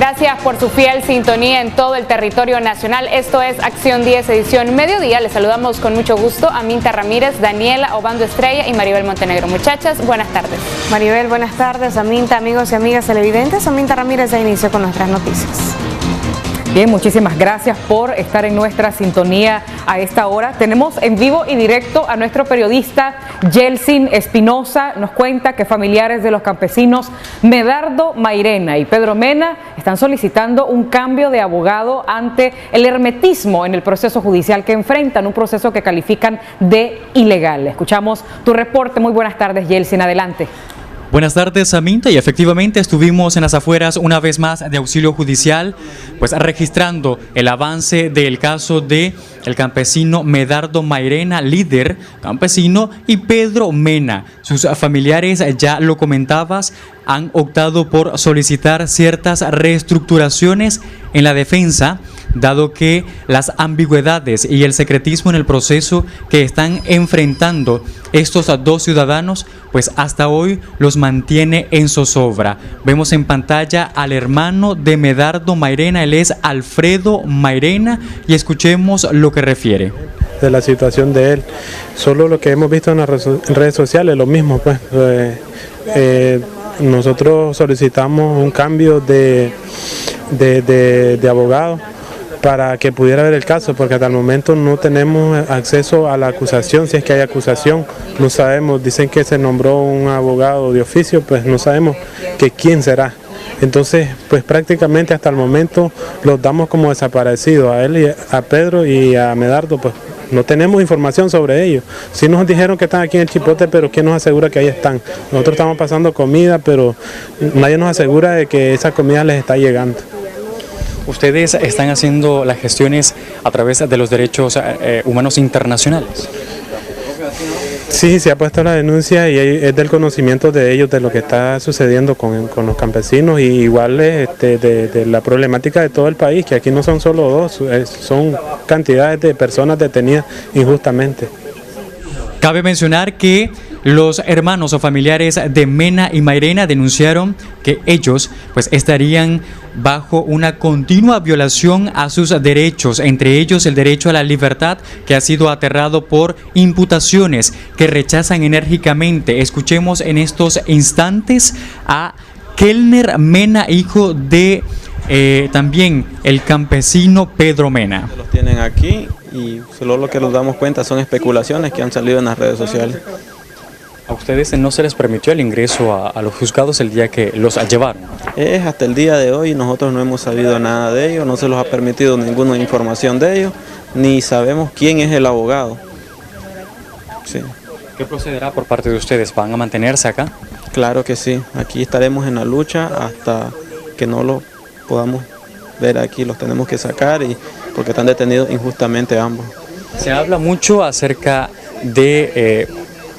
Gracias por su fiel sintonía en todo el territorio nacional. Esto es Acción 10, edición mediodía. Les saludamos con mucho gusto a Minta Ramírez, Daniela Obando Estrella y Maribel Montenegro. Muchachas, buenas tardes. Maribel, buenas tardes. Aminta, amigos y amigas televidentes. Minta Ramírez ya inició con nuestras noticias. Bien, muchísimas gracias por estar en nuestra sintonía a esta hora. Tenemos en vivo y directo a nuestro periodista Yeltsin Espinosa. Nos cuenta que familiares de los campesinos Medardo Mairena y Pedro Mena están solicitando un cambio de abogado ante el hermetismo en el proceso judicial que enfrentan, un proceso que califican de ilegal. Escuchamos tu reporte. Muy buenas tardes, Yeltsin. Adelante. Buenas tardes, Aminta, y efectivamente estuvimos en las afueras una vez más de auxilio judicial, pues registrando el avance del caso de el campesino Medardo Mairena, líder campesino, y Pedro Mena. Sus familiares, ya lo comentabas, han optado por solicitar ciertas reestructuraciones en la defensa, dado que las ambigüedades y el secretismo en el proceso que están enfrentando estos dos ciudadanos, pues hasta hoy los mantiene en zozobra. Vemos en pantalla al hermano de Medardo Mairena, él es Alfredo Mairena, y escuchemos lo que refiere. De la situación de él, solo lo que hemos visto en las redes sociales, lo mismo, pues. Nosotros solicitamos un cambio de abogado para que pudiera ver el caso, porque hasta el momento no tenemos acceso a la acusación. Si es que hay acusación, no sabemos. Dicen que se nombró un abogado de oficio, pues no sabemos que quién será. Entonces, pues prácticamente hasta el momento los damos como desaparecidos, a él, y a Pedro y a Medardo, pues no tenemos información sobre ellos. Sí nos dijeron que están aquí en el Chipote, pero ¿quién nos asegura que ahí están? Nosotros estamos pasando comida, pero nadie nos asegura de que esa comida les está llegando. ¿Ustedes están haciendo las gestiones a través de los derechos humanos internacionales? Sí, se ha puesto la denuncia y es del conocimiento de ellos de lo que está sucediendo con los campesinos, y igual de la problemática de todo el país, que aquí no son solo dos, son cantidades de personas detenidas injustamente. Cabe mencionar que los hermanos o familiares de Mena y Mairena denunciaron que ellos pues estarían bajo una continua violación a sus derechos, entre ellos el derecho a la libertad, que ha sido aterrado por imputaciones que rechazan enérgicamente. Escuchemos en estos instantes a Kellner Mena, hijo de también el campesino Pedro Mena. Los tienen aquí y solo lo que nos damos cuenta son especulaciones que han salido en las redes sociales. ¿A ustedes no se les permitió el ingreso a los juzgados el día que los llevaron? Es hasta el día de hoy, nosotros no hemos sabido nada de ellos, no se los ha permitido ninguna información de ellos, ni sabemos quién es el abogado. Sí. ¿Qué procederá por parte de ustedes? ¿Van a mantenerse acá? Claro que sí, aquí estaremos en la lucha hasta que no lo podamos ver aquí, los tenemos que sacar, porque están detenidos injustamente ambos. Se habla mucho acerca de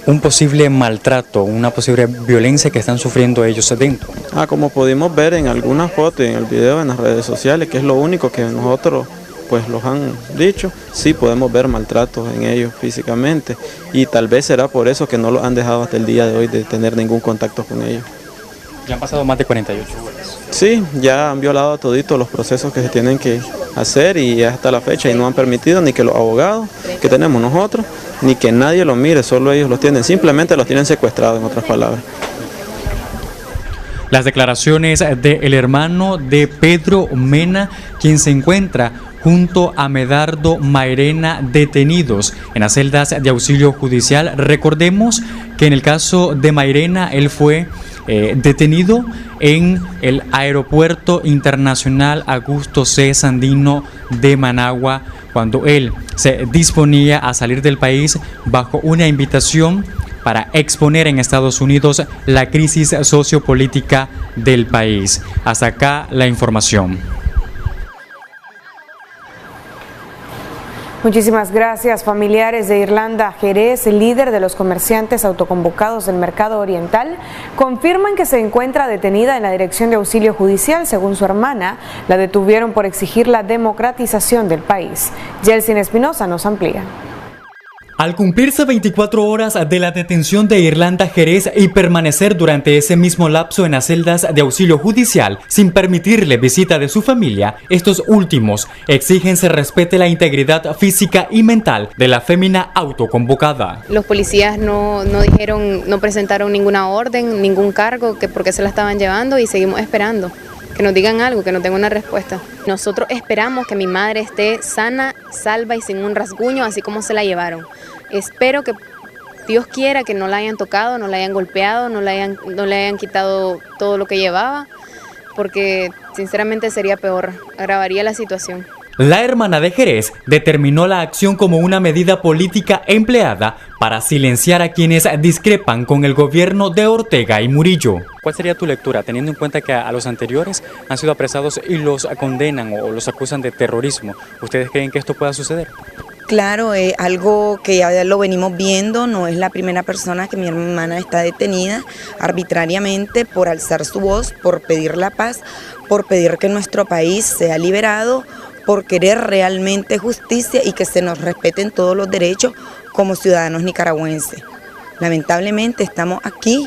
un posible maltrato, una posible violencia que están sufriendo ellos adentro. Como pudimos ver en algunas fotos, en el video, en las redes sociales, que es lo único que nosotros pues los han dicho, sí podemos ver maltratos en ellos físicamente, y tal vez será por eso que no los han dejado hasta el día de hoy de tener ningún contacto con ellos. Ya han pasado más de 48 horas. Sí, ya han violado toditos los procesos que se tienen que hacer, y hasta la fecha y no han permitido ni que los abogados que tenemos nosotros, ni que nadie los mire, solo ellos los tienen, simplemente los tienen secuestrados, en otras palabras. Las declaraciones del hermano de Pedro Mena, quien se encuentra junto a Medardo Mairena detenidos en las celdas de auxilio judicial. Recordemos que en el caso de Mairena, él fue detenido en el Aeropuerto Internacional Augusto C. Sandino de Managua, cuando él se disponía a salir del país bajo una invitación para exponer en Estados Unidos la crisis sociopolítica del país. Hasta acá la información. Muchísimas gracias. Familiares de Irlanda Jerez, líder de los comerciantes autoconvocados del mercado oriental, confirman que se encuentra detenida en la Dirección de Auxilio Judicial. Según su hermana, la detuvieron por exigir la democratización del país. Yeltsin Espinosa nos amplía. Al cumplirse 24 horas de la detención de Irlanda Jerez y permanecer durante ese mismo lapso en las celdas de auxilio judicial sin permitirle visita de su familia, estos últimos exigen se respete la integridad física y mental de la fémina autoconvocada. Los policías no presentaron ninguna orden, ningún cargo, que por qué se la estaban llevando, y seguimos esperando que nos digan algo, que nos den una respuesta. Nosotros esperamos que mi madre esté sana, salva y sin un rasguño, así como se la llevaron. Espero que Dios quiera que no la hayan tocado, no la hayan golpeado, no le hayan quitado todo lo que llevaba, porque sinceramente sería peor, agravaría la situación. La hermana de Jerez determinó la acción como una medida política empleada para silenciar a quienes discrepan con el gobierno de Ortega y Murillo. ¿Cuál sería tu lectura, teniendo en cuenta que a los anteriores han sido apresados y los condenan o los acusan de terrorismo? ¿Ustedes creen que esto pueda suceder? Claro, es algo que ya lo venimos viendo, no es la primera persona que mi hermana está detenida arbitrariamente por alzar su voz, por pedir la paz, por pedir que nuestro país sea liberado, por querer realmente justicia y que se nos respeten todos los derechos como ciudadanos nicaragüenses. Lamentablemente estamos aquí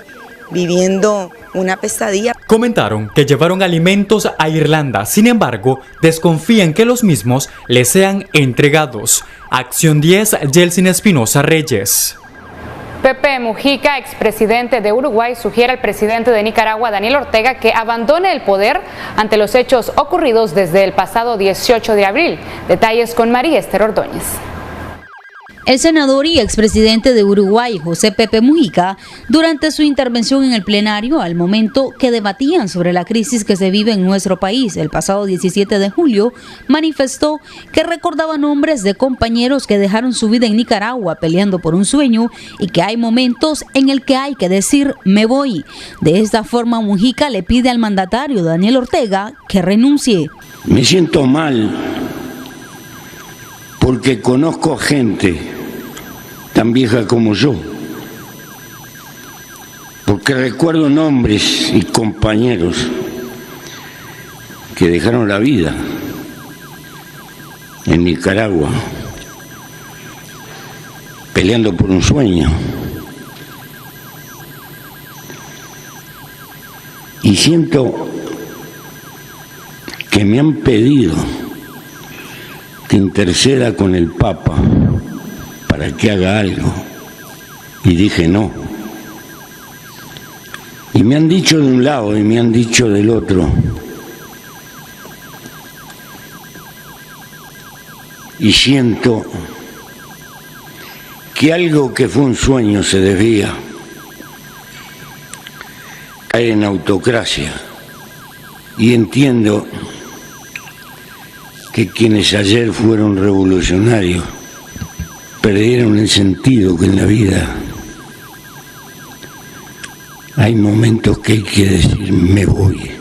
viviendo una pesadilla. Comentaron que llevaron alimentos a Irlanda, sin embargo, desconfían que los mismos les sean entregados. Acción 10, Yeltsin Espinosa Reyes. Pepe Mujica, expresidente de Uruguay, sugiere al presidente de Nicaragua, Daniel Ortega, que abandone el poder ante los hechos ocurridos desde el pasado 18 de abril. Detalles con María Esther Ordóñez. El senador y expresidente de Uruguay, José Pepe Mujica, durante su intervención en el plenario al momento que debatían sobre la crisis que se vive en nuestro país el pasado 17 de julio, manifestó que recordaba nombres de compañeros que dejaron su vida en Nicaragua peleando por un sueño y que hay momentos en el que hay que decir me voy. De esta forma, Mujica le pide al mandatario Daniel Ortega que renuncie. Me siento mal porque conozco gente tan vieja como yo, porque recuerdo nombres y compañeros que dejaron la vida en Nicaragua peleando por un sueño, y siento que me han pedido que interceda con el Papa para que haga algo, y dije no. Y me han dicho de un lado y me han dicho del otro, y siento que algo que fue un sueño se desvía, cae en autocracia, y entiendo que quienes ayer fueron revolucionarios perdieron el sentido que en la vida hay momentos que hay que decir me voy.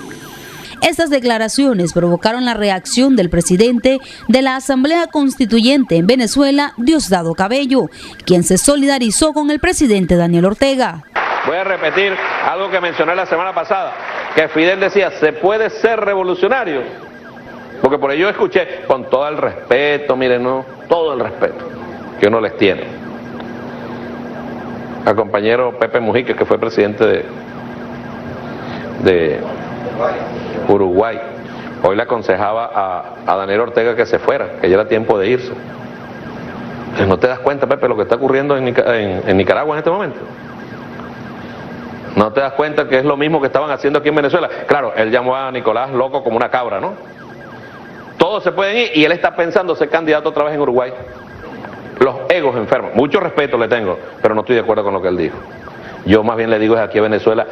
Estas declaraciones provocaron la reacción del presidente de la Asamblea Constituyente en Venezuela, Diosdado Cabello, quien se solidarizó con el presidente Daniel Ortega. Voy a repetir algo que mencioné la semana pasada, que Fidel decía, se puede ser revolucionario, porque por ello escuché, con todo el respeto, miren, no, todo el respeto que uno les tiene al compañero Pepe Mujica, que fue presidente de Uruguay. Hoy le aconsejaba a Daniel Ortega que se fuera, que ya era tiempo de irse. ¿No te das cuenta, Pepe, lo que está ocurriendo en Nicaragua en este momento? ¿No te das cuenta que es lo mismo que estaban haciendo aquí en Venezuela? Claro, él llamó a Nicolás loco como una cabra, ¿no? Todos se pueden ir y él está pensando ser candidato otra vez en Uruguay. Los egos enfermos. Mucho respeto le tengo, pero no estoy de acuerdo con lo que él dijo. Yo más bien le digo es aquí a Venezuela,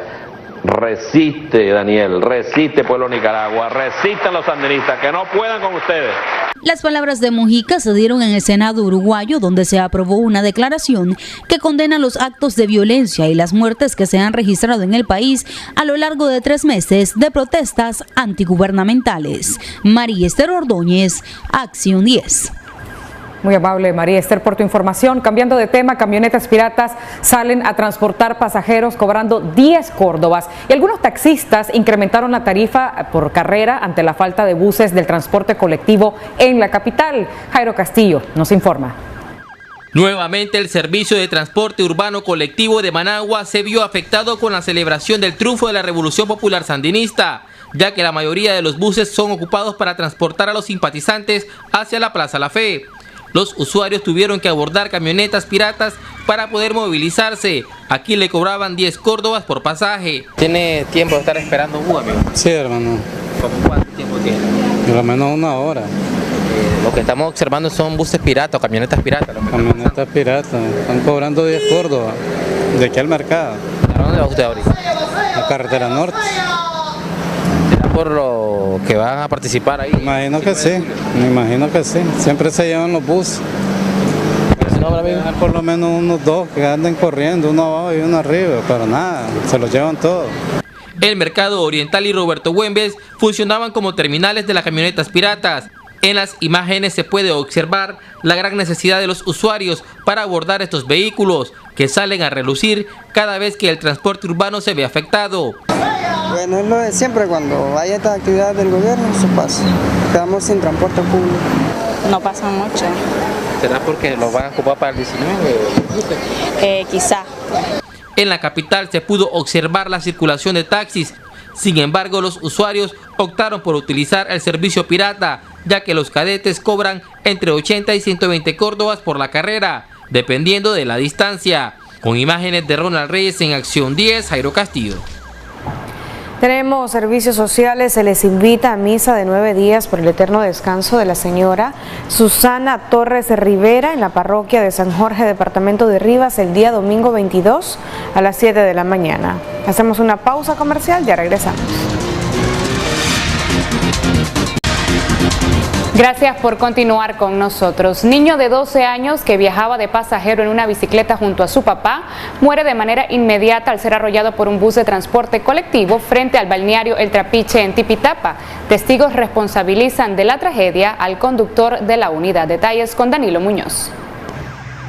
resiste, Daniel, resiste, pueblo de Nicaragua, resistan los sandinistas, que no puedan con ustedes. Las palabras de Mujica se dieron en el Senado uruguayo, donde se aprobó una declaración que condena los actos de violencia y las muertes que se han registrado en el país a lo largo de 3 meses de protestas antigubernamentales. María Esther Ordóñez, Acción 10. Muy amable, María Esther, por tu información. Cambiando de tema, camionetas piratas salen a transportar pasajeros cobrando 10 córdobas y algunos taxistas incrementaron la tarifa por carrera ante la falta de buses del transporte colectivo en la capital. Jairo Castillo nos informa. Nuevamente el servicio de transporte urbano colectivo de Managua se vio afectado con la celebración del triunfo de la Revolución Popular Sandinista, ya que la mayoría de los buses son ocupados para transportar a los simpatizantes hacia la Plaza La Fe. Los usuarios tuvieron que abordar camionetas piratas para poder movilizarse. Aquí le cobraban 10 córdobas por pasaje. ¿Tiene tiempo de estar esperando un bus, amigo? Sí, hermano. ¿Cómo cuánto tiempo tiene? Por lo menos una hora. Lo que estamos observando son buses piratas o camionetas piratas. Camionetas piratas. Están cobrando 10 córdobas. ¿De aquí al mercado? ¿A dónde va usted ahorita? La carretera norte. ¿Será por lo que van a participar ahí? Imagino que sí, me imagino que sí. Siempre se llevan los buses. Por lo menos unos dos que anden corriendo, uno abajo y uno arriba, pero nada, se los llevan todos. El Mercado Oriental y Roberto Güembes funcionaban como terminales de las camionetas piratas. En las imágenes se puede observar la gran necesidad de los usuarios para abordar estos vehículos que salen a relucir cada vez que el transporte urbano se ve afectado. Bueno, es lo de siempre, cuando hay estas actividades del gobierno, eso pasa. Quedamos sin transporte público. No pasa mucho. ¿Será porque lo van a ocupar para el 19? Quizá. En la capital se pudo observar la circulación de taxis. Sin embargo, los usuarios optaron por utilizar el servicio pirata, ya que los cadetes cobran entre 80 y 120 córdobas por la carrera, dependiendo de la distancia. Con imágenes de Ronald Reyes en Acción 10, Jairo Castillo. Tenemos servicios sociales, se les invita a misa de 9 días por el eterno descanso de la señora Susana Torres Rivera en la parroquia de San Jorge, departamento de Rivas, el día domingo 22 a las 7 de la mañana. Hacemos una pausa comercial, ya regresamos. Gracias por continuar con nosotros. Niño de 12 años que viajaba de pasajero en una bicicleta junto a su papá muere de manera inmediata al ser arrollado por un bus de transporte colectivo frente al balneario El Trapiche en Tipitapa. Testigos responsabilizan de la tragedia al conductor de la unidad. Detalles con Danilo Muñoz.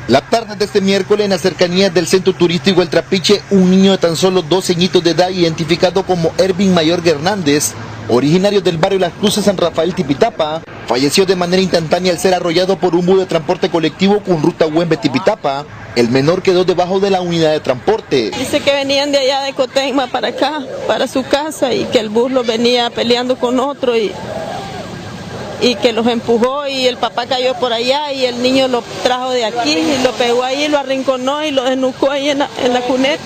La tarde de este miércoles en las cercanías del centro turístico El Trapiche, un niño de tan solo 12 añitos de edad identificado como Ervin Mayorga Hernández, originario del barrio Las Cruces, San Rafael, Tipitapa, falleció de manera instantánea al ser arrollado por un bus de transporte colectivo con ruta Güembe-Tipitapa. El menor quedó debajo de la unidad de transporte. Dice que venían de allá de Cotegma para acá, para su casa, y que el bus los venía peleando con otro y que los empujó y el papá cayó por allá y el niño lo trajo de aquí y lo pegó ahí, lo arrinconó y lo desnucó ahí en la cuneta.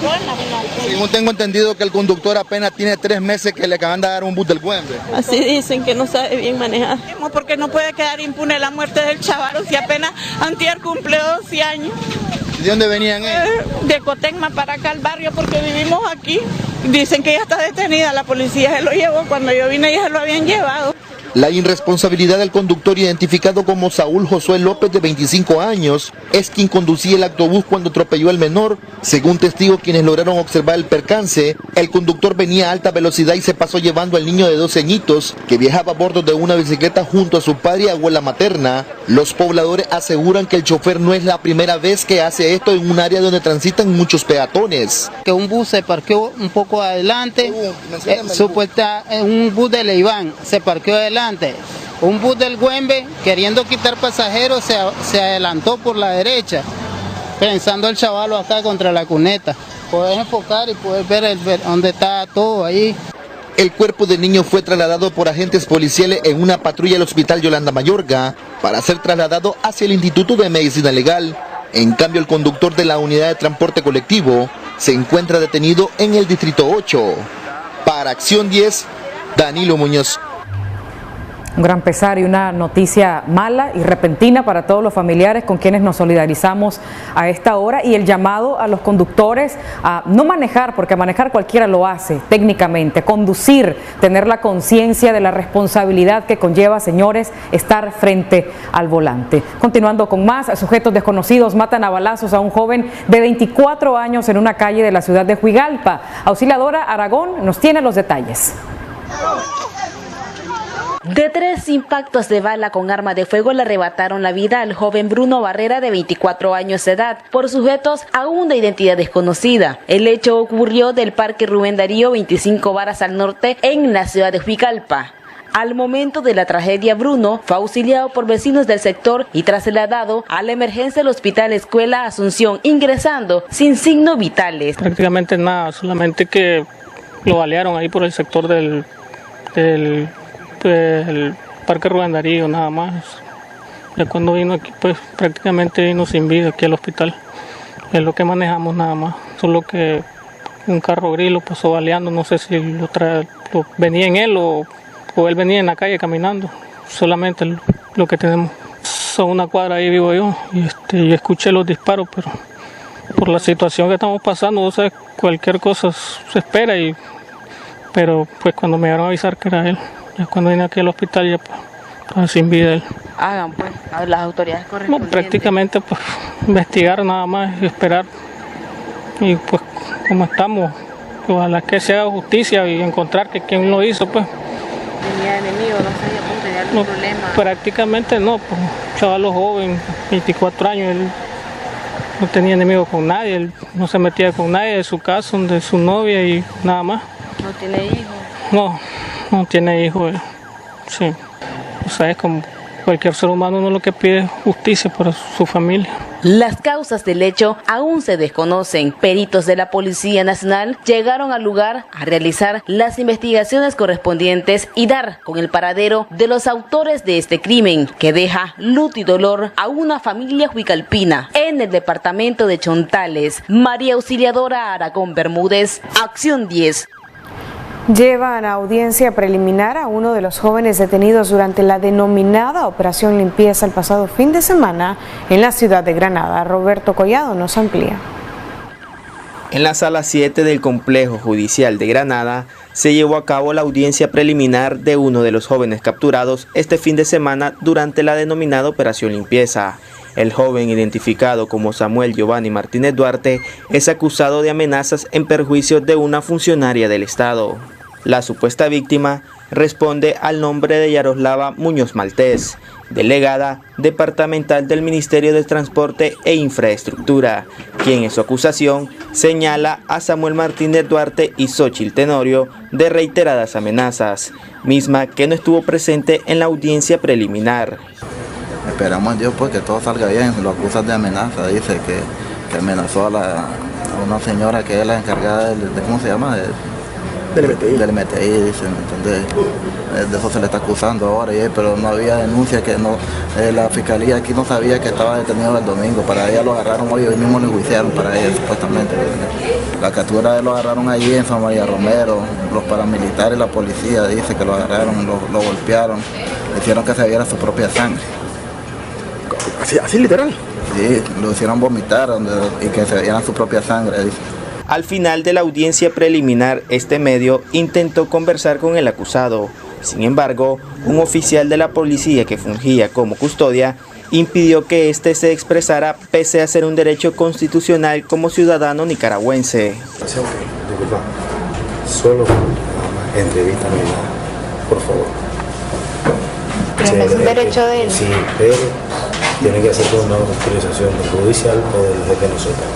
Según tengo entendido que el conductor apenas tiene 3 meses que le acaban de dar un bus del Güembe. Así dicen, que no sabe bien manejar. Porque no puede quedar impune la muerte del chavalo si apenas antier cumple 12 años. ¿De dónde venían ellos? De Cotegma para acá al barrio porque vivimos aquí. Dicen que ya está detenida, la policía se lo llevó, cuando yo vine ya se lo habían llevado. La irresponsabilidad del conductor, identificado como Saúl Josué López, de 25 años, es quien conducía el autobús cuando atropelló al menor. Según testigos quienes lograron observar el percance, el conductor venía a alta velocidad y se pasó llevando al niño de 12 añitos, que viajaba a bordo de una bicicleta junto a su padre y abuela materna. Los pobladores aseguran que el chofer no es la primera vez que hace esto en un área donde transitan muchos peatones. Que un bus se parqueó un poco adelante, un bus de Leiván se parqueó adelante. Un bus del Güembe, queriendo quitar pasajeros, se adelantó por la derecha, pensando el chavalo acá contra la cuneta. Puedes enfocar y puedes ver dónde está todo ahí. El cuerpo del niño fue trasladado por agentes policiales en una patrulla al Hospital Yolanda Mayorga para ser trasladado hacia el Instituto de Medicina Legal. En cambio, el conductor de la unidad de transporte colectivo se encuentra detenido en el Distrito 8. Para Acción 10, Danilo Muñoz. Un gran pesar y una noticia mala y repentina para todos los familiares con quienes nos solidarizamos a esta hora, y el llamado a los conductores a no manejar, porque manejar cualquiera lo hace técnicamente, conducir, tener la conciencia de la responsabilidad que conlleva, señores, estar frente al volante. Continuando con más, sujetos desconocidos matan a balazos a un joven de 24 años en una calle de la ciudad de Huigalpa. Auxiliadora Aragón nos tiene los detalles. De 3 impactos de bala con arma de fuego le arrebataron la vida al joven Bruno Barrera, de 24 años de edad, por sujetos aún de identidad desconocida. El hecho ocurrió del Parque Rubén Darío, 25 varas al norte, en la ciudad de Huigalpa. Al momento de la tragedia, Bruno fue auxiliado por vecinos del sector y trasladado a la emergencia del Hospital Escuela Asunción, ingresando sin signos vitales. Prácticamente nada, solamente que lo balearon ahí por el sector del Parque Rubén Darío, nada más. Ya cuando vino aquí, pues prácticamente vino sin vida aquí al hospital. Es lo que manejamos nada más, solo que un carro gris lo pasó baleando, no sé si lo venía en él o él venía en la calle caminando, solamente lo que tenemos. A una cuadra ahí vivo yo y escuché los disparos, pero por la situación que estamos pasando, o sea, cualquier cosa se espera, pero pues cuando me llegaron a avisar que era él, ya cuando vine aquí al hospital ya pues, estaba sin vida él. Hagan pues, a las autoridades correspondientes. No, prácticamente pues investigar nada más y esperar. Y pues como estamos, ojalá que se haga justicia y encontrar que quien lo hizo pues. ¿Tenía enemigos? ¿No sabía cómo tenía algún problema? Prácticamente no, pues un chaval joven, 24 años, él no tenía enemigos con nadie, él no se metía con nadie de su casa, de su novia y nada más. ¿No tiene hijos? No tiene hijos, sí. O sea, es como cualquier ser humano, uno lo que pide es justicia para su familia. Las causas del hecho aún se desconocen. Peritos de la Policía Nacional llegaron al lugar a realizar las investigaciones correspondientes y dar con el paradero de los autores de este crimen, que deja luto y dolor a una familia huicalpina en el departamento de Chontales. María Auxiliadora Aragón Bermúdez, Acción 10. Llevan a audiencia preliminar a uno de los jóvenes detenidos durante la denominada Operación Limpieza el pasado fin de semana en la ciudad de Granada. Roberto Collado nos amplía. En la sala 7 del complejo judicial de Granada se llevó a cabo la audiencia preliminar de uno de los jóvenes capturados este fin de semana durante la denominada Operación Limpieza. El joven, identificado como Samuel Giovanni Martínez Duarte, es acusado de amenazas en perjuicio de una funcionaria del Estado. La supuesta víctima responde al nombre de Yaroslava Muñoz Maltés, delegada departamental del Ministerio de Transporte e Infraestructura, quien en su acusación señala a Samuel Martínez Duarte y Xochitl Tenorio de reiteradas amenazas, misma que no estuvo presente en la audiencia preliminar. Esperamos a Dios pues que todo salga bien. Lo acusan de amenaza, dice que amenazó a una señora que es la encargada de ¿cómo se llama? Del MTI, dicen, entonces de eso se le está acusando ahora, pero no había denuncia, que no, la fiscalía aquí no sabía que estaba detenido el domingo, para ella lo agarraron hoy mismo, lo enjuiciaron para ella supuestamente. La captura lo agarraron allí en San María Romero, los paramilitares, la policía dice que lo agarraron, lo golpearon, hicieron que se viera su propia sangre. ¿Así literal? Sí, lo hicieron vomitar y que se viera su propia sangre, dice. Al final de la audiencia preliminar, este medio intentó conversar con el acusado. Sin embargo, un oficial de la policía que fungía como custodia impidió que éste se expresara pese a ser un derecho constitucional como ciudadano nicaragüense. Disculpa, solo entrevista no hay nada, por favor. Pero es un derecho de él. Sí, pero tiene que hacer con una autorización judicial o desde que nosotros.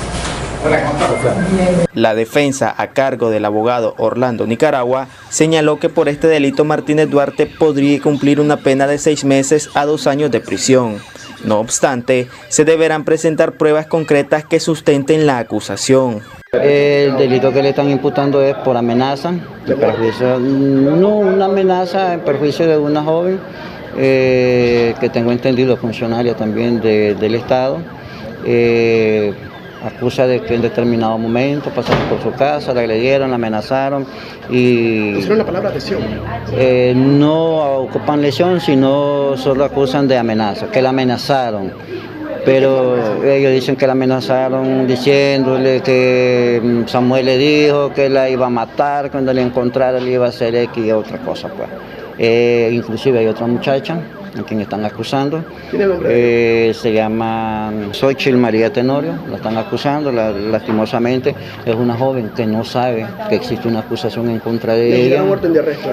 La defensa, a cargo del abogado Orlando Nicaragua, señaló que por este delito Martínez Duarte podría cumplir una pena de 6 meses a 2 años de prisión. No obstante, se deberán presentar pruebas concretas que sustenten la acusación. El delito que le están imputando es por amenaza, de perjuicio, no una amenaza en perjuicio de una joven, que tengo entendido funcionaria también del Estado. Acusa de que en determinado momento pasaron por su casa, la agredieron, la amenazaron y... ¿Pusieron la palabra lesión? No ocupan lesión, sino solo acusan de amenaza, que la amenazaron. Pero ellos dicen que la amenazaron diciéndole que Samuel le dijo que la iba a matar, cuando la encontrara le iba a hacer X y otra cosa, pues. Inclusive hay otra muchacha a quien están acusando, se llama Xochitl María Tenorio, la están acusando, lastimosamente es una joven que no sabe que existe una acusación en contra de ella. ¿Le giraron orden de arresto?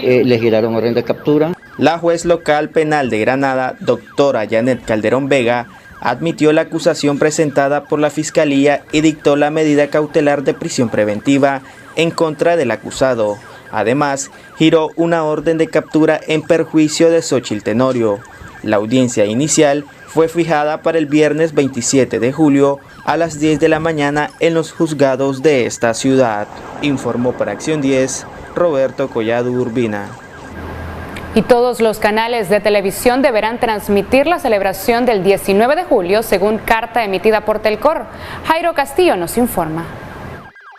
Le giraron orden de captura. La juez local penal de Granada, doctora Janet Calderón Vega, admitió la acusación presentada por la Fiscalía y dictó la medida cautelar de prisión preventiva en contra del acusado. Además, giró una orden de captura en perjuicio de Xóchitl Tenorio. La audiencia inicial fue fijada para el viernes 27 de julio a las 10 de la mañana en los juzgados de esta ciudad. Informó para Acción 10, Roberto Collado Urbina. Y todos los canales de televisión deberán transmitir la celebración del 19 de julio según carta emitida por Telcor. Jairo Castillo nos informa.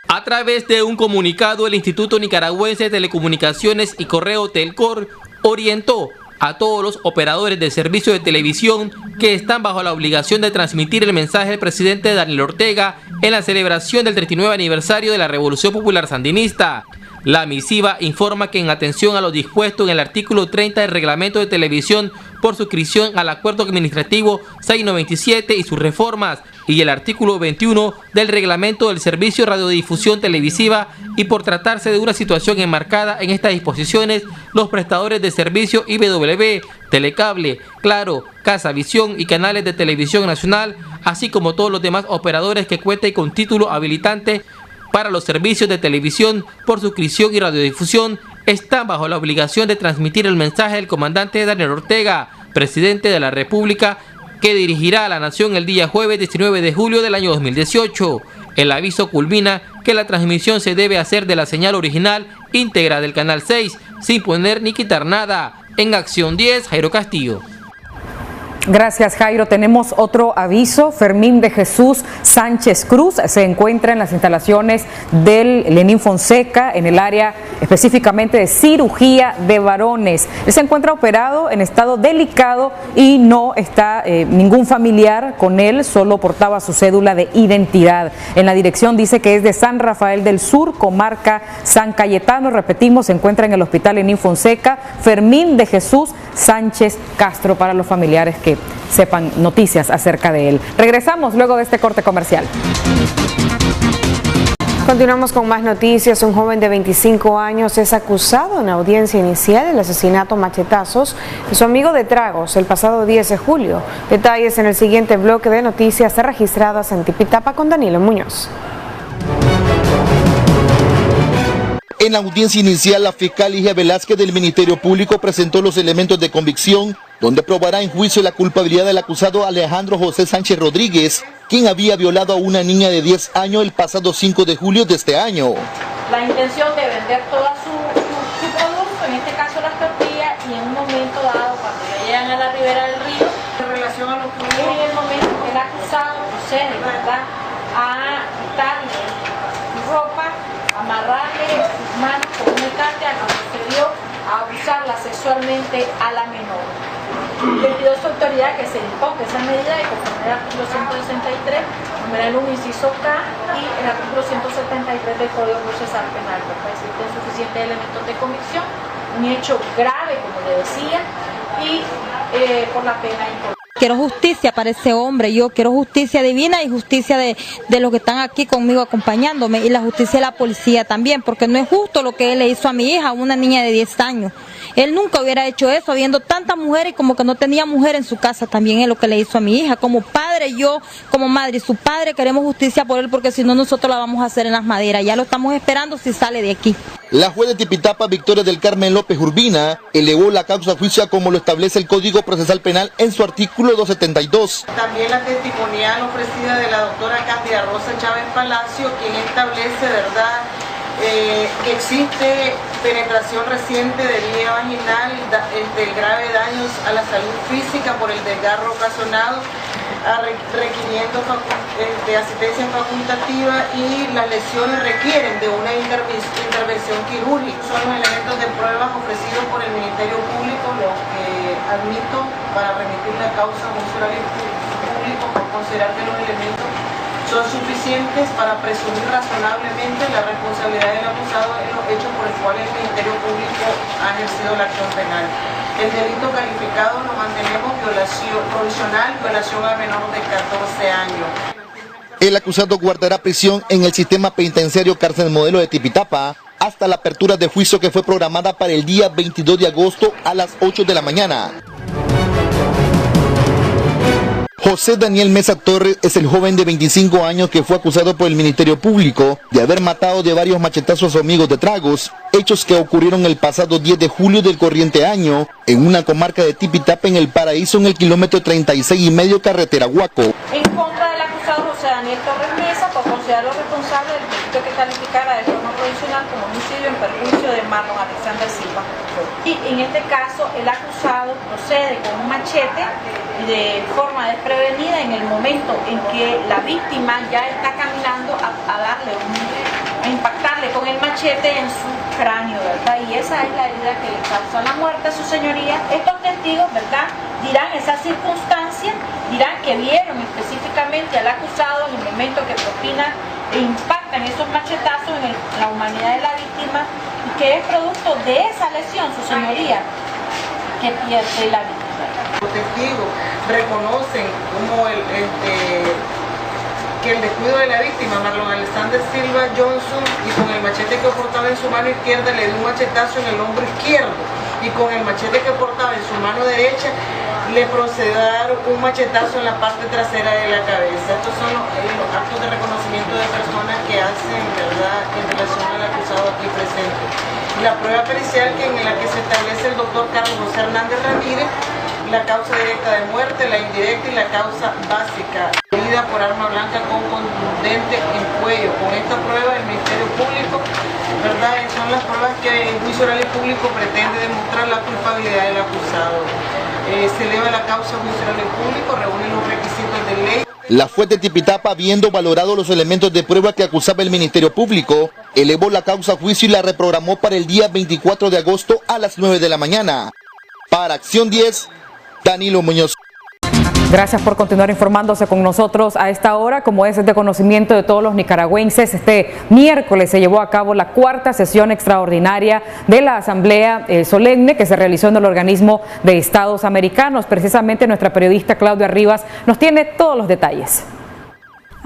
A través de un comunicado, el Instituto Nicaragüense de Telecomunicaciones y Correo Telcor orientó a todos los operadores de servicio de televisión que están bajo la obligación de transmitir el mensaje del presidente Daniel Ortega en la celebración del 39 aniversario de la Revolución Popular Sandinista. La misiva informa que en atención a lo dispuesto en el artículo 30 del Reglamento de Televisión por suscripción al Acuerdo Administrativo 697 y sus reformas, y el artículo 21 del Reglamento del Servicio de Radiodifusión Televisiva, y por tratarse de una situación enmarcada en estas disposiciones, los prestadores de servicio IBW, Telecable, Claro, Casavisión y canales de televisión nacional, así como todos los demás operadores que cuenten con título habilitante para los servicios de televisión por suscripción y radiodifusión, están bajo la obligación de transmitir el mensaje del comandante Daniel Ortega, presidente de la República, que dirigirá a la nación el día jueves 19 de julio del año 2018. El aviso culmina que la transmisión se debe hacer de la señal original íntegra del Canal 6, sin poner ni quitar nada. En Acción 10, Jairo Castillo. Gracias, Jairo. Tenemos otro aviso. Fermín de Jesús Sánchez Cruz se encuentra en las instalaciones del Lenín Fonseca, en el área específicamente de cirugía de varones. Él se encuentra operado en estado delicado y no está ningún familiar con él, solo portaba su cédula de identidad. En la dirección dice que es de San Rafael del Sur, comarca San Cayetano. Repetimos, se encuentra en el hospital Lenín Fonseca, Fermín de Jesús Sánchez Castro, para los familiares que sepan noticias acerca de él. Regresamos luego de este corte comercial. Continuamos con más noticias. Un joven de 25 años es acusado en audiencia inicial del asesinato a machetazos de su amigo de tragos el pasado 10 de julio. Detalles en el siguiente bloque de noticias registradas en Tipitapa con Danilo Muñoz. En la audiencia inicial, la fiscal Ligia Velázquez del Ministerio Público presentó los elementos de convicción, donde probará en juicio la culpabilidad del acusado Alejandro José Sánchez Rodríguez, quien había violado a una niña de 10 años el pasado 5 de julio de este año. La intención de vender toda su producto, en este caso las tortillas, y en un momento dado, cuando ya llegan a la ribera del río, en relación a los productos, en el momento que el acusado procede, ¿verdad?, a quitarle ropa, amarrarle sus manos con un mecate, a cuando se dio a abusarla sexualmente a la menor. Le pidió su autoridad que se imponga esa medida y conforme al artículo 163, numeral 1, inciso K, y el artículo 173 del Código Procesal Penal, porque existen suficientes elementos de convicción, un hecho grave, como le decía, y por la pena importante. Quiero justicia para ese hombre, yo quiero justicia divina y justicia de los que están aquí conmigo acompañándome, y la justicia de la policía también, porque no es justo lo que él le hizo a mi hija, una niña de 10 años. Él nunca hubiera hecho eso, habiendo tantas mujeres y como que no tenía mujer en su casa, también es lo que le hizo a mi hija. Como padre, yo como madre y su padre queremos justicia por él, porque si no nosotros la vamos a hacer en las maderas, ya lo estamos esperando si sale de aquí. La juez de Tipitapa, Victoria del Carmen López Urbina, elevó la causa a juicio como lo establece el Código Procesal Penal en su artículo 272. También la testimonial ofrecida de la doctora Cándida Rosa Chávez Palacio, quien establece, ¿verdad?, que existe penetración reciente de vía vaginal, grave daños a la salud física por el desgarro ocasionado, requiriendo asistencia facultativa, y las lesiones requieren de una intervención quirúrgica. Son los elementos de pruebas ofrecidos por el Ministerio Público los que admito para remitir la causa a un funcionario público por considerar que los elementos son suficientes para presumir razonablemente la responsabilidad del acusado en los hechos por los cuales el Ministerio Público ha ejercido la acción penal. El delito calificado lo mantenemos provisional, violación a menor de 14 años. El acusado guardará prisión en el sistema penitenciario Cárcel Modelo de Tipitapa hasta la apertura de juicio, que fue programada para el día 22 de agosto a las 8 de la mañana. José Daniel Mesa Torres es el joven de 25 años que fue acusado por el Ministerio Público de haber matado de varios machetazos a sus amigos de tragos, hechos que ocurrieron el pasado 10 de julio del corriente año en una comarca de Tipitapa en El Paraíso en el kilómetro 36,5 carretera Huaco. En contra del acusado José Daniel Torres Mesa por considerarlo responsable del delito que calificara de forma provisional como homicidio en perjuicio de Marlon Alexander Silva. Y en este caso el acusado procede con un machete de forma desprevenida en el momento en que la víctima ya está caminando a impactarle con el machete en su cráneo, ¿verdad? Y esa es la herida que le causa la muerte a su señoría. Estos testigos, ¿verdad?, dirán esas circunstancias, dirán que vieron específicamente al acusado en el momento que propina e impactan esos machetazos en la humanidad de la víctima y que es producto de esa lesión, su señoría, que pierde la vida. Los testigos reconocen como que el descuido de la víctima, Marlon Alexander Silva Johnson, y con el machete que portaba en su mano izquierda le dio un machetazo en el hombro izquierdo, y con el machete que portaba en su mano derecha le procedió a dar un machetazo en la parte trasera de la cabeza. Estos son los actos de reconocimiento de personas que hacen, ¿verdad?, en relación al acusado aquí presente. La prueba pericial en la que se establece el doctor Carlos José Hernández Ramírez, la causa directa de muerte, la indirecta y la causa básica, herida por arma blanca con contundente en cuello. Con esta prueba el Ministerio Público, ¿verdad?, son las pruebas que el juicio oral y público pretende demostrar la culpabilidad del acusado. Se eleva la causa a juicio oral y público, reúne los requisitos de ley. La juez de Tipitapa, habiendo valorado los elementos de prueba que acusaba el Ministerio Público, elevó la causa a juicio y la reprogramó para el día 24 de agosto a las 9 de la mañana. Para Acción 10, Danilo Muñoz. Gracias por continuar informándose con nosotros a esta hora. Como es de conocimiento de todos los nicaragüenses, este miércoles se llevó a cabo la cuarta sesión extraordinaria de la Asamblea Solemne que se realizó en el Organismo de Estados Americanos. Precisamente nuestra periodista Claudia Rivas nos tiene todos los detalles.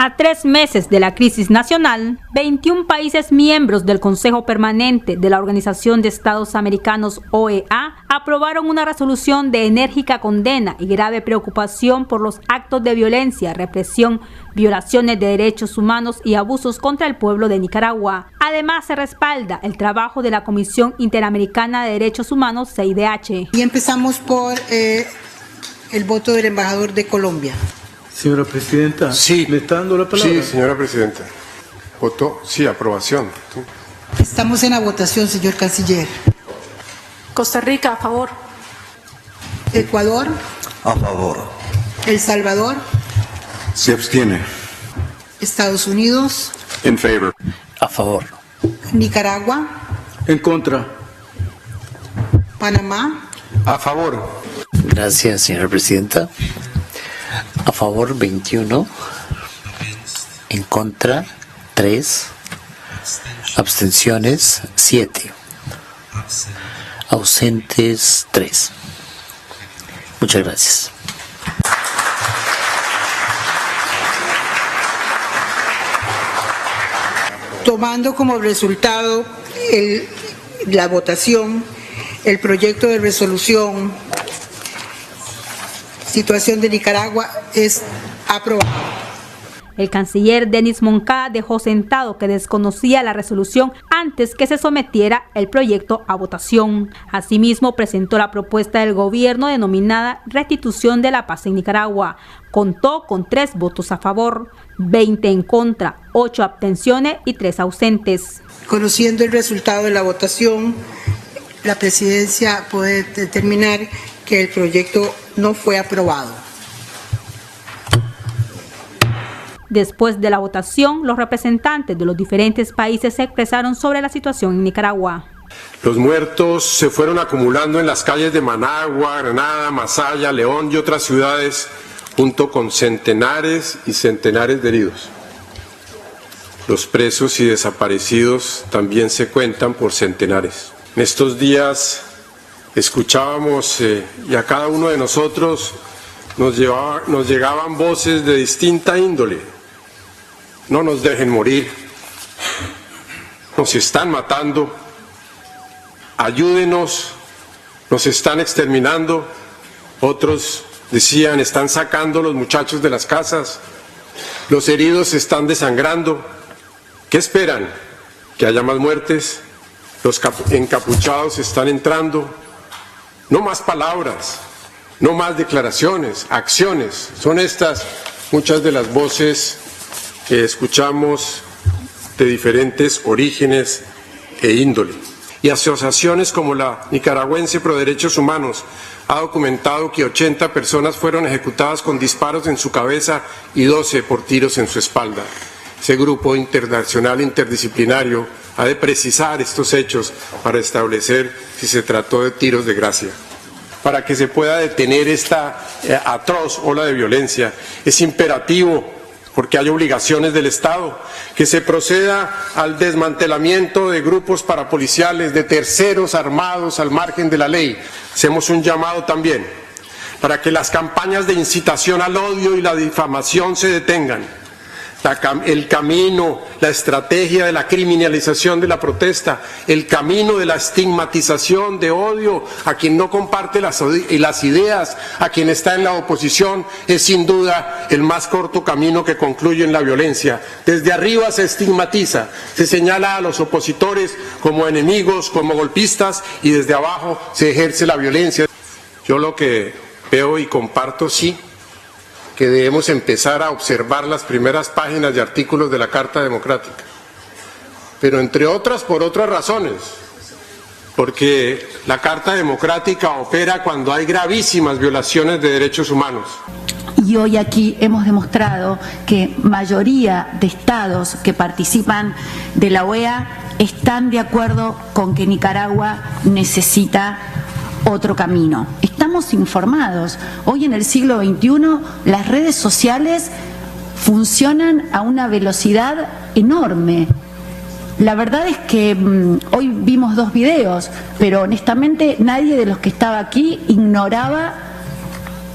A 3 meses de la crisis nacional, 21 países miembros del Consejo Permanente de la Organización de Estados Americanos, OEA, aprobaron una resolución de enérgica condena y grave preocupación por los actos de violencia, represión, violaciones de derechos humanos y abusos contra el pueblo de Nicaragua. Además, se respalda el trabajo de la Comisión Interamericana de Derechos Humanos, CIDH. Y empezamos por el voto del embajador de Colombia. Señora Presidenta, sí. ¿le está dando la palabra? Sí, señora Presidenta. Votó, sí, aprobación. Estamos en la votación, señor Canciller. Costa Rica, a favor. Ecuador. A favor. El Salvador. Se abstiene. Estados Unidos. In favor. A favor. Nicaragua. En contra. Panamá. A favor. Gracias, señora Presidenta. A favor 21, en contra 3, abstenciones 7, ausentes 3. Muchas gracias. Tomando como resultado la votación, el proyecto de resolución Situación de Nicaragua es aprobado. El canciller Denis Moncada dejó sentado que desconocía la resolución antes que se sometiera el proyecto a votación. Asimismo, presentó la propuesta del gobierno denominada Restitución de la Paz en Nicaragua. Contó con 3 votos a favor, 20 en contra, 8 abstenciones y 3 ausentes. Conociendo el resultado de la votación, la presidencia puede determinar que el proyecto no fue aprobado. Después de la votación, los representantes de los diferentes países se expresaron sobre la situación en Nicaragua. Los muertos se fueron acumulando en las calles de Managua, Granada, Masaya, León y otras ciudades, junto con centenares y centenares de heridos. Los presos y desaparecidos también se cuentan por centenares. En estos días escuchábamos y a cada uno de nosotros nos llegaban voces de distinta índole. No nos dejen morir, nos están matando, ayúdenos, nos están exterminando. Otros Decían, están sacando los muchachos de las casas, los heridos se están desangrando. ¿Qué esperan? ¿Que haya más muertes? Los encapuchados están entrando. No más palabras, no más declaraciones, acciones. Son estas muchas de las voces que escuchamos de diferentes orígenes e índole. Y asociaciones como la Nicaragüense Pro Derechos Humanos ha documentado que 80 personas fueron ejecutadas con disparos en su cabeza y 12 por tiros en su espalda. Ese grupo internacional interdisciplinario ha de precisar estos hechos para establecer si se trató de tiros de gracia. Para que se pueda detener esta atroz ola de violencia, es imperativo, porque hay obligaciones del Estado, que se proceda al desmantelamiento de grupos parapoliciales, de terceros armados al margen de la ley. Hacemos un llamado también para que las campañas de incitación al odio y la difamación se detengan. El camino, la estrategia de la criminalización de la protesta, el camino de la estigmatización de odio a quien no comparte las ideas, a quien está en la oposición, es sin duda el más corto camino que concluye en la violencia. Desde arriba se estigmatiza, se señala a los opositores como enemigos, como golpistas, y desde abajo se ejerce la violencia. Yo lo que veo y comparto, sí, que debemos empezar a observar las primeras páginas de artículos de la Carta Democrática, pero entre otras por otras razones, porque la Carta Democrática opera cuando hay gravísimas violaciones de derechos humanos. Y hoy aquí hemos demostrado que mayoría de estados que participan de la OEA están de acuerdo con que Nicaragua necesita otro camino. Estamos informados. Hoy en el siglo XXI las redes sociales funcionan a una velocidad enorme. La verdad es que hoy vimos 2 videos, pero honestamente nadie de los que estaba aquí ignoraba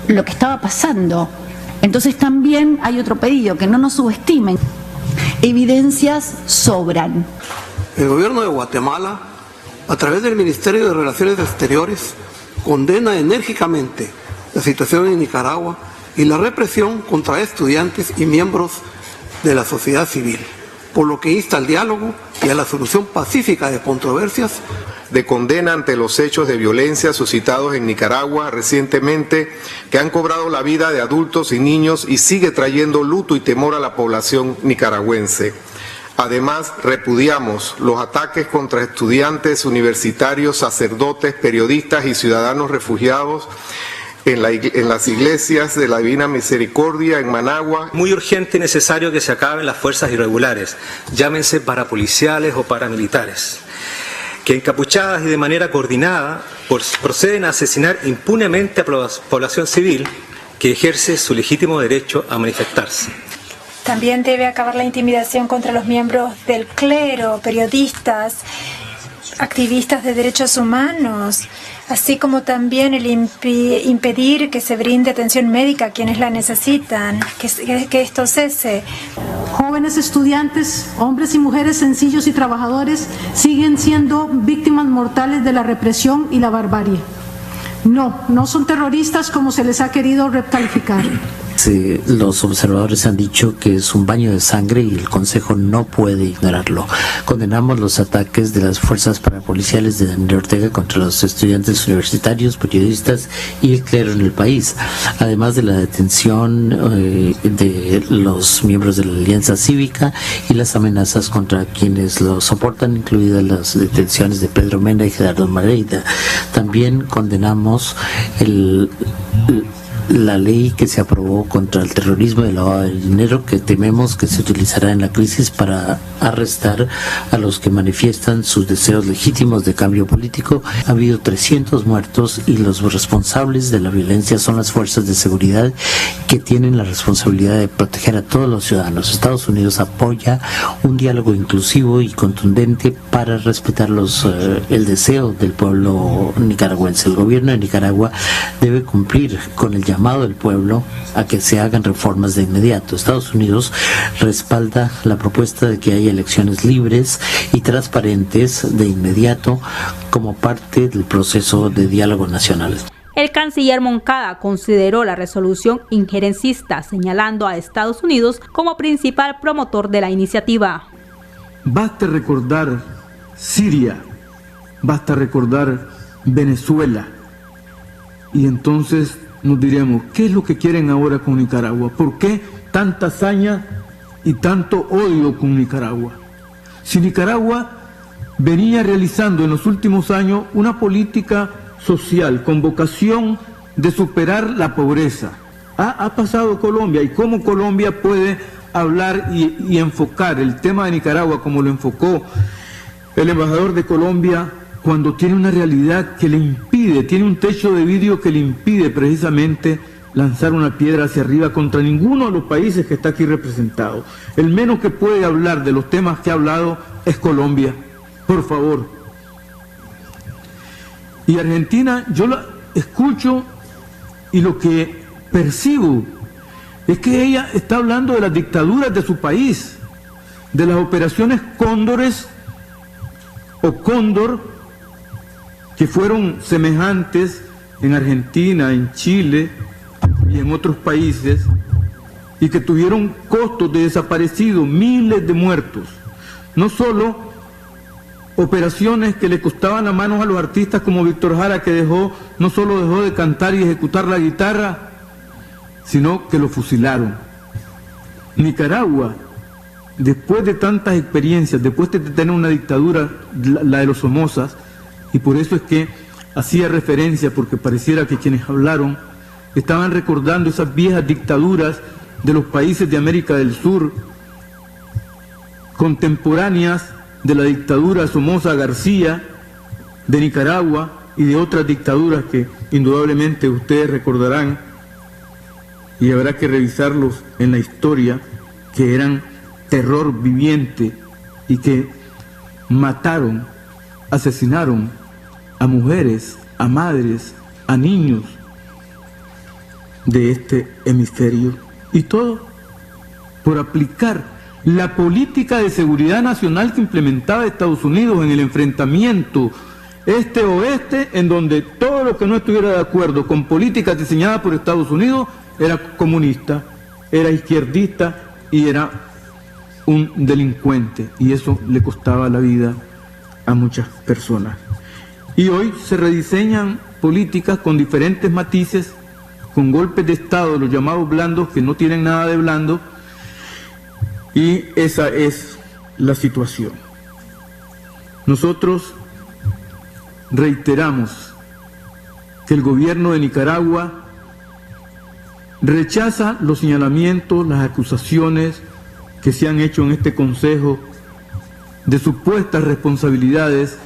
lo que estaba pasando. Entonces también hay otro pedido, que no nos subestimen. Evidencias sobran. El gobierno de Guatemala, a través del Ministerio de Relaciones Exteriores, condena enérgicamente la situación en Nicaragua y la represión contra estudiantes y miembros de la sociedad civil, por lo que insta al diálogo y a la solución pacífica de controversias. De condena ante los hechos de violencia suscitados en Nicaragua recientemente, que han cobrado la vida de adultos y niños y sigue trayendo luto y temor a la población nicaragüense. Además, repudiamos los ataques contra estudiantes universitarios, sacerdotes, periodistas y ciudadanos refugiados en las iglesias de la Divina Misericordia en Managua. Muy urgente y necesario que se acaben las fuerzas irregulares, llámense parapoliciales o paramilitares, que encapuchadas y de manera coordinada proceden a asesinar impunemente a la población civil que ejerce su legítimo derecho a manifestarse. También debe acabar la intimidación contra los miembros del clero, periodistas, activistas de derechos humanos, así como también el impedir que se brinde atención médica a quienes la necesitan, que esto cese. Jóvenes estudiantes, hombres y mujeres sencillos y trabajadores siguen siendo víctimas mortales de la represión y la barbarie. No son terroristas como se les ha querido recalificar. Sí, los observadores han dicho que es un baño de sangre y el Consejo no puede ignorarlo. Condenamos los ataques de las fuerzas parapoliciales de Daniel Ortega contra los estudiantes universitarios, periodistas y el clero en el país, además de la detención de los miembros de la Alianza Cívica y las amenazas contra quienes lo soportan, incluidas las detenciones de Pedro Mena y Gerardo Mareida. También condenamos la ley que se aprobó contra el terrorismo y el lavado de dinero, que tememos que se utilizará en la crisis para arrestar a los que manifiestan sus deseos legítimos de cambio político. Ha habido 300 muertos y los responsables de la violencia son las fuerzas de seguridad, que tienen la responsabilidad de proteger a todos los ciudadanos. Estados Unidos apoya un diálogo inclusivo y contundente para respetar el deseo del pueblo nicaragüense. El gobierno de Nicaragua debe cumplir con el llamado del pueblo a que se hagan reformas de inmediato. Estados Unidos respalda la propuesta de que haya elecciones libres y transparentes de inmediato como parte del proceso de diálogo nacional. El canciller Moncada consideró la resolución injerencista, señalando a Estados Unidos como principal promotor de la iniciativa. Basta recordar Siria, basta recordar Venezuela, y entonces nos diremos, ¿qué es lo que quieren ahora con Nicaragua? ¿Por qué tanta hazaña y tanto odio con Nicaragua? Si Nicaragua venía realizando en los últimos años una política social con vocación de superar la pobreza. Ha pasado Colombia, y cómo Colombia puede hablar y enfocar el tema de Nicaragua como lo enfocó el embajador de Colombia, cuando tiene una realidad que le impide, tiene un techo de vidrio que le impide precisamente lanzar una piedra hacia arriba contra ninguno de los países que está aquí representado. El menos que puede hablar de los temas que ha hablado es Colombia, por favor. Y Argentina, yo la escucho y lo que percibo es que ella está hablando de las dictaduras de su país, de las operaciones Cóndores o Cóndor, que fueron semejantes en Argentina, en Chile y en otros países, y que tuvieron costos de desaparecidos, miles de muertos. No solo operaciones que le costaban las manos a los artistas como Víctor Jara, que no solo dejó de cantar y ejecutar la guitarra, sino que lo fusilaron. Nicaragua, después de tantas experiencias, después de tener una dictadura, la de los Somozas, y por eso es que hacía referencia, porque pareciera que quienes hablaron estaban recordando esas viejas dictaduras de los países de América del Sur, contemporáneas de la dictadura Somoza García de Nicaragua y de otras dictaduras que indudablemente ustedes recordarán, y habrá que revisarlos en la historia, que eran terror viviente y que mataron, asesinaron a mujeres, a madres, a niños de este hemisferio, y todo por aplicar la política de seguridad nacional que implementaba Estados Unidos en el enfrentamiento este-oeste, en donde todo lo que no estuviera de acuerdo con políticas diseñadas por Estados Unidos era comunista, era izquierdista y era un delincuente, y eso le costaba la vida a muchas personas. Y hoy se rediseñan políticas con diferentes matices, con golpes de Estado, los llamados blandos, que no tienen nada de blando, y esa es la situación. Nosotros reiteramos que el gobierno de Nicaragua rechaza los señalamientos, las acusaciones que se han hecho en este Consejo de supuestas responsabilidades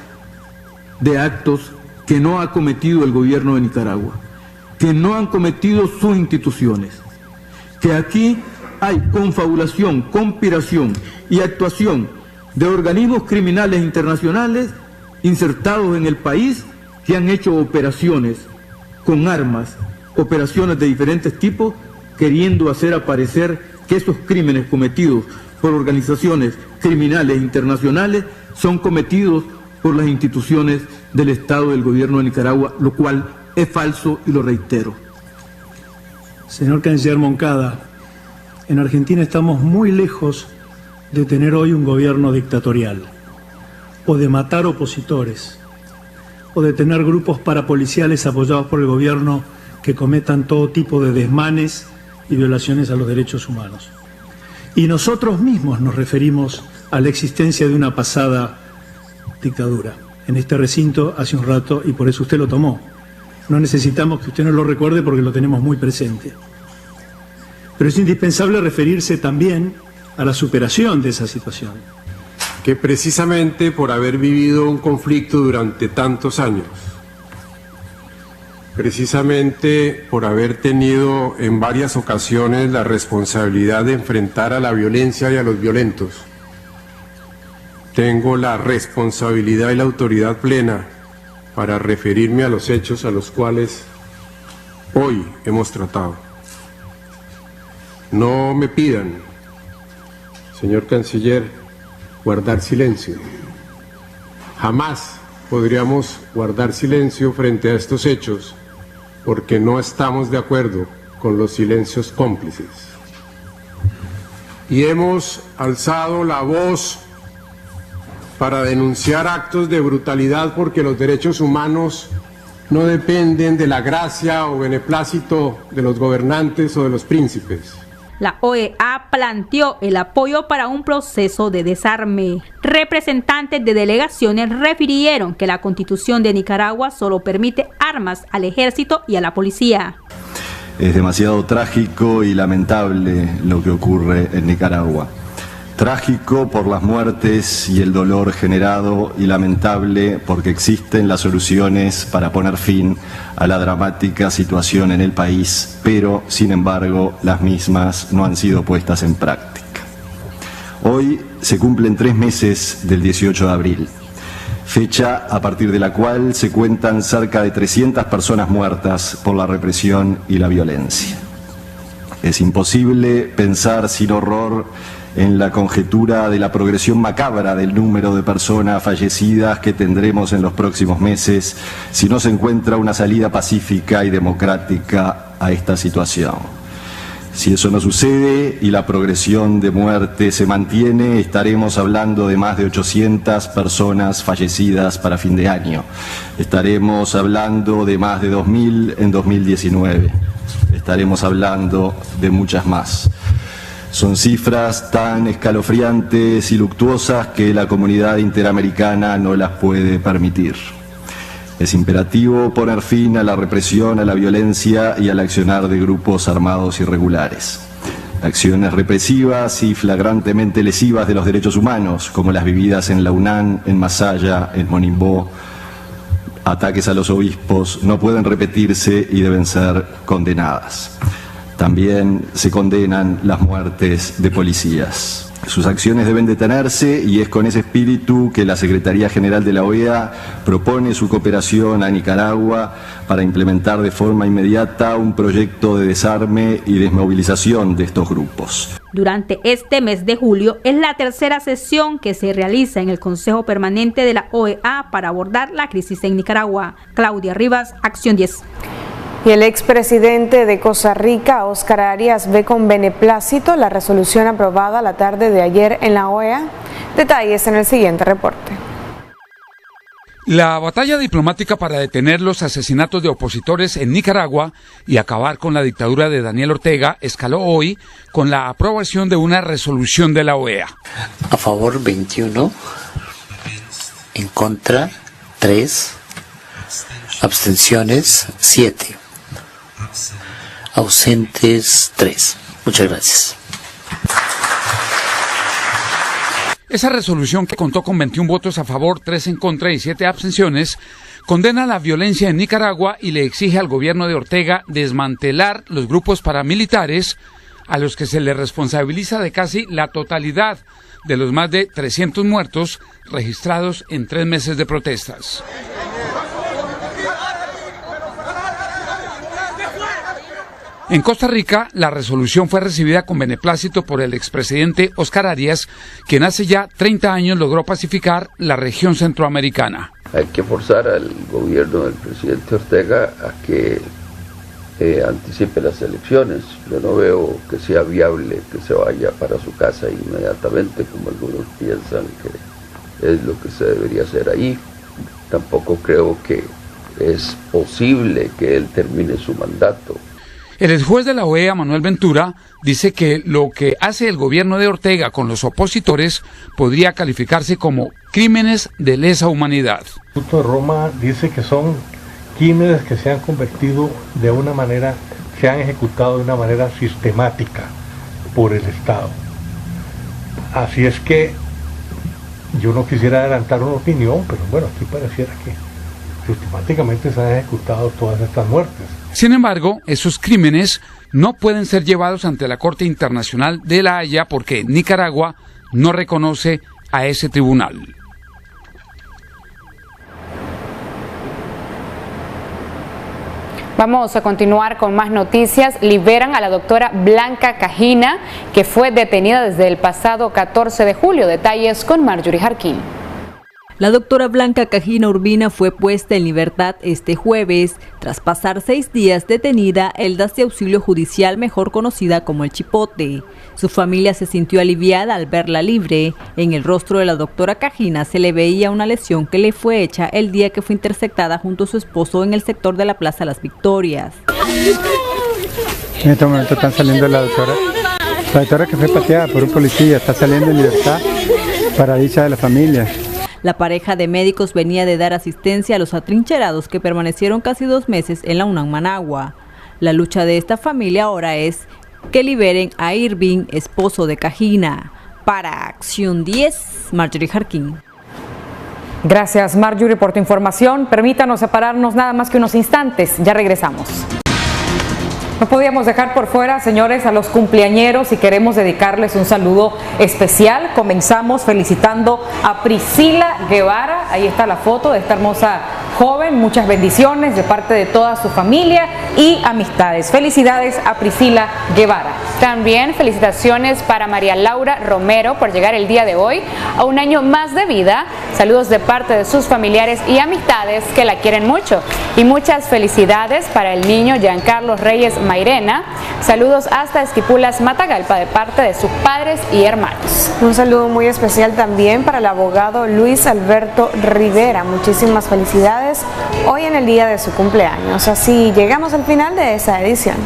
de actos que no ha cometido el gobierno de Nicaragua, que no han cometido sus instituciones, que aquí hay confabulación, conspiración y actuación de organismos criminales internacionales insertados en el país, que han hecho operaciones con armas, operaciones de diferentes tipos, queriendo hacer aparecer que esos crímenes cometidos por organizaciones criminales internacionales son cometidos por las instituciones del Estado del gobierno de Nicaragua, lo cual es falso y lo reitero. Señor Canciller Moncada, en Argentina estamos muy lejos de tener hoy un gobierno dictatorial, o de matar opositores, o de tener grupos parapoliciales apoyados por el gobierno que cometan todo tipo de desmanes y violaciones a los derechos humanos. Y nosotros mismos nos referimos a la existencia de una pasada dictadura en este recinto hace un rato, y por eso usted lo tomó. No necesitamos que usted nos lo recuerde porque lo tenemos muy presente. Pero es indispensable referirse también a la superación de esa situación. Que precisamente por haber vivido un conflicto durante tantos años, precisamente por haber tenido en varias ocasiones la responsabilidad de enfrentar a la violencia y a los violentos, tengo la responsabilidad y la autoridad plena para referirme a los hechos a los cuales hoy hemos tratado. No me pidan, señor Canciller, guardar silencio. Jamás podríamos guardar silencio frente a estos hechos, porque no estamos de acuerdo con los silencios cómplices. Y hemos alzado la voz para denunciar actos de brutalidad, porque los derechos humanos no dependen de la gracia o beneplácito de los gobernantes o de los príncipes. La OEA planteó el apoyo para un proceso de desarme. Representantes de delegaciones refirieron que la Constitución de Nicaragua solo permite armas al ejército y a la policía. Es demasiado trágico y lamentable lo que ocurre en Nicaragua. Trágico por las muertes y el dolor generado, y lamentable porque existen las soluciones para poner fin a la dramática situación en el país, pero sin embargo las mismas no han sido puestas en práctica. Hoy se cumplen 3 meses del 18 de abril, fecha a partir de la cual se cuentan cerca de 300 personas muertas por la represión y la violencia. Es imposible pensar sin horror en la conjetura de la progresión macabra del número de personas fallecidas que tendremos en los próximos meses si no se encuentra una salida pacífica y democrática a esta situación. Si eso no sucede y la progresión de muerte se mantiene, estaremos hablando de más de 800 personas fallecidas para fin de año. Estaremos hablando de más de 2.000 en 2019. Estaremos hablando de muchas más. Son cifras tan escalofriantes y luctuosas que la comunidad interamericana no las puede permitir. Es imperativo poner fin a la represión, a la violencia y al accionar de grupos armados irregulares. Acciones represivas y flagrantemente lesivas de los derechos humanos, como las vividas en la UNAM, en Masaya, en Monimbó, ataques a los obispos, no pueden repetirse y deben ser condenadas. También se condenan las muertes de policías. Sus acciones deben detenerse y es con ese espíritu que la Secretaría General de la OEA propone su cooperación a Nicaragua para implementar de forma inmediata un proyecto de desarme y desmovilización de estos grupos. Durante este mes de julio es la tercera sesión que se realiza en el Consejo Permanente de la OEA para abordar la crisis en Nicaragua. Claudia Rivas, Acción 10. Y el expresidente de Costa Rica, Óscar Arias, ve con beneplácito la resolución aprobada la tarde de ayer en la OEA. Detalles en el siguiente reporte. La batalla diplomática para detener los asesinatos de opositores en Nicaragua y acabar con la dictadura de Daniel Ortega escaló hoy con la aprobación de una resolución de la OEA. A favor 21, en contra 3, abstenciones 7. Ausentes 3. Muchas gracias. Esa resolución, que contó con 21 votos a favor, 3 en contra y 7 abstenciones, condena la violencia en Nicaragua y le exige al gobierno de Ortega desmantelar los grupos paramilitares a los que se le responsabiliza de casi la totalidad de los más de 300 muertos registrados en 3 meses de protestas. En Costa Rica, la resolución fue recibida con beneplácito por el expresidente Óscar Arias, quien hace ya 30 años logró pacificar la región centroamericana. Hay que forzar al gobierno del presidente Ortega a que anticipe las elecciones. Yo no veo que sea viable que se vaya para su casa inmediatamente, como algunos piensan que es lo que se debería hacer ahí. Tampoco creo que es posible que él termine su mandato. El exjuez de la OEA, Manuel Ventura, dice que lo que hace el gobierno de Ortega con los opositores podría calificarse como crímenes de lesa humanidad. El Estatuto de Roma dice que son crímenes que se han convertido de una manera, se han ejecutado de una manera sistemática por el Estado. Así es que yo no quisiera adelantar una opinión, pero bueno, aquí pareciera que sistemáticamente se han ejecutado todas estas muertes. Sin embargo, esos crímenes no pueden ser llevados ante la Corte Internacional de La Haya porque Nicaragua no reconoce a ese tribunal. Vamos a continuar con más noticias. Liberan a la doctora Blanca Cajina, que fue detenida desde el pasado 14 de julio. Detalles con Marjorie Jarquín. La doctora Blanca Cajina Urbina fue puesta en libertad este jueves, tras pasar 6 días detenida en das de auxilio judicial, mejor conocida como el Chipote. Su familia se sintió aliviada al verla libre. En el rostro de la doctora Cajina se le veía una lesión que le fue hecha el día que fue interceptada junto a su esposo en el sector de la Plaza Las Victorias. En este momento están saliendo la doctora que fue pateada por un policía, está saliendo en libertad para dicha de la familia. La pareja de médicos venía de dar asistencia a los atrincherados que permanecieron casi 2 meses en la UNAM Managua. La lucha de esta familia ahora es que liberen a Irving, esposo de Cajina. Para Acción 10, Marjorie Jarquín. Gracias, Marjorie, por tu información. Permítanos separarnos nada más que unos instantes. Ya regresamos. No podíamos dejar por fuera, señores, a los cumpleañeros y queremos dedicarles un saludo especial. Comenzamos felicitando a Priscila Guevara. Ahí está la foto de esta hermosa joven. Muchas bendiciones de parte de toda su familia y amistades. Felicidades a Priscila Guevara. También felicitaciones para María Laura Romero por llegar el día de hoy a un año más de vida. Saludos de parte de sus familiares y amistades que la quieren mucho. Y muchas felicidades para el niño Giancarlo Reyes Mairena. Saludos hasta Esquipulas, Matagalpa, de parte de sus padres y hermanos. Un saludo muy especial también para el abogado Luis Alberto Rivera. Muchísimas felicidades hoy en el día de su cumpleaños. Así llegamos al final de esa edición.